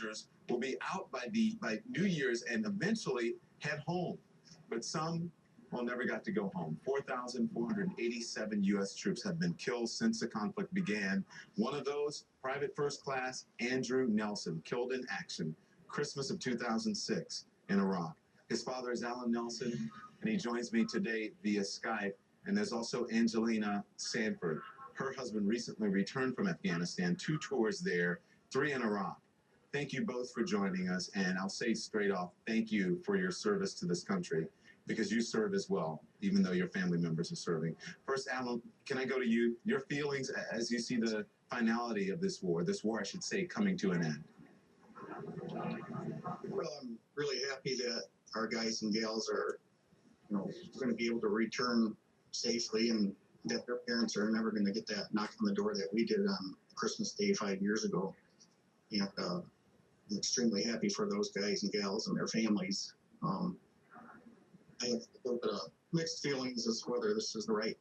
soldiers will be out by New Year's and eventually head home. But some well never got to go home. 4,487 U.S. troops have been killed since the conflict began. One of those, Private First Class Andrew Nelson, killed in action Christmas of 2006 in Iraq. His father is Alan Nelson, and he joins me today via Skype. And there's also Angelina Sanford. Her husband recently returned from Afghanistan, 2 tours there, 3 in Iraq. Thank you both for joining us, and I'll say straight off, thank you for your service to this country, because you serve as well, even though your family members are serving. First, Alan, can I go to you? Your feelings as you see the finality of this war, I should say, coming to an end. Well, I'm really happy that our guys and gals are, going to be able to return safely, and that their parents are never going to get that knock on the door that we did on Christmas Day 5 years ago. And I'm extremely happy for those guys and gals and their families. I have a little bit of mixed feelings as to whether this is the right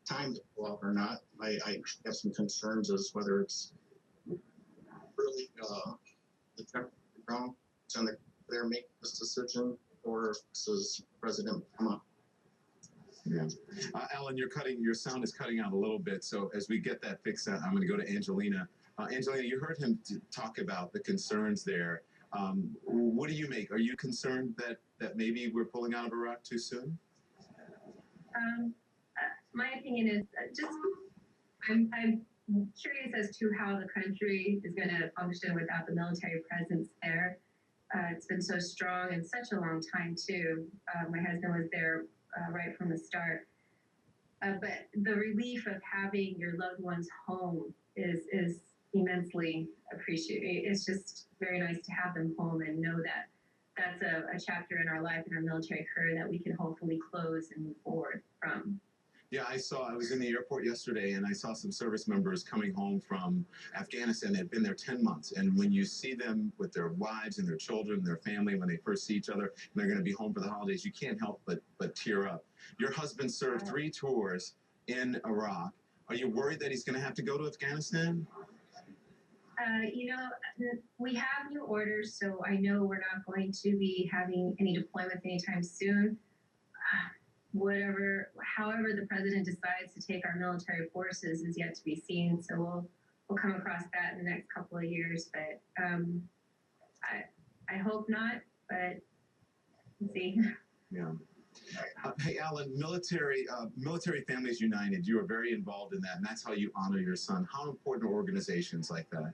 time to go out or not. I have some concerns as whether it's really the ground and they're making this decision, or if this is President Obama. Yeah. Alan, your sound is cutting out a little bit. So as we get that fixed, I'm going to go to Angelina. Angelina, you heard him talk about the concerns there. What do you make? Are you concerned that maybe we're pulling out of Iraq too soon? My opinion is I'm curious as to how the country is going to function without the military presence there. It's been so strong and such a long time, too. My husband was there right from the start. But the relief of having your loved ones home is immensely appreciated. It's just very nice to have them home and know that that's a chapter in our life, in our military career, that we can hopefully close and move forward from. Yeah, I was in the airport yesterday, and I saw some service members coming home from Afghanistan. They'd been there 10 months. And when you see them with their wives and their children, their family, when they first see each other, and they're going to be home for the holidays, you can't help but tear up. Your husband served 3 tours in Iraq. Are you worried that he's going to have to go to Afghanistan? We have new orders, so I know we're not going to be having any deployments anytime soon. However the president decides to take our military forces is yet to be seen. So we'll come across that in the next couple of years. But I hope not. But we'll see. Yeah. Hey, Alan, Military Families United, you are very involved in that, and that's how you honor your son. How important are organizations like that?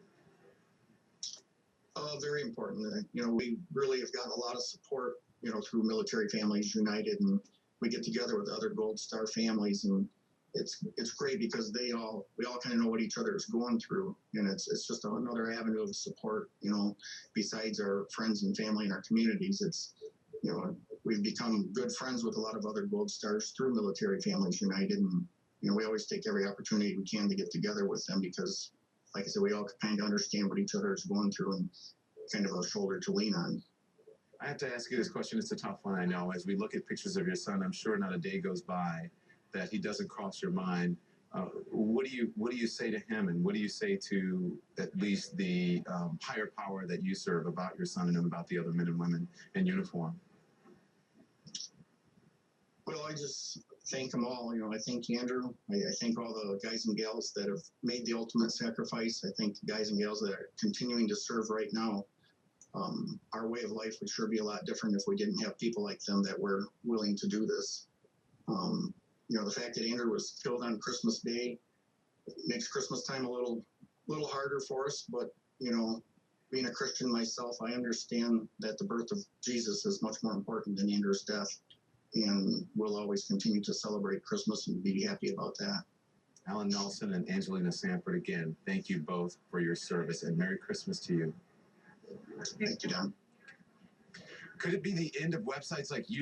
Very important. We really have gotten a lot of support, through Military Families United, and we get together with other Gold Star families, and it's great because we all kind of know what each other is going through, and it's just another avenue of support. Besides our friends and family in our communities, it's we've become good friends with a lot of other Gold Stars through Military Families United, and we always take every opportunity we can to get together with them because, like I said, we all kind of understand what each other is going through and kind of a shoulder to lean on. I have to ask you this question. It's a tough one, I know. As we look at pictures of your son, I'm sure not a day goes by that he doesn't cross your mind. What do you say to him, and what do you say to at least the higher power that you serve about your son and about the other men and women in uniform? Well, I just thank them all. I thank Andrew. I thank all the guys and gals that have made the ultimate sacrifice. I thank the guys and gals that are continuing to serve right now. Our way of life would sure be a lot different if we didn't have people like them that were willing to do this. The fact that Andrew was killed on Christmas Day makes Christmas time a little harder for us. But, being a Christian myself, I understand that the birth of Jesus is much more important than Andrew's death. And we'll always continue to celebrate Christmas and be happy about that. Alan Nelson and Angelina Sanford, again, thank you both for your service, and Merry Christmas to you. Thank you, Don. Could it be the end of websites like YouTube?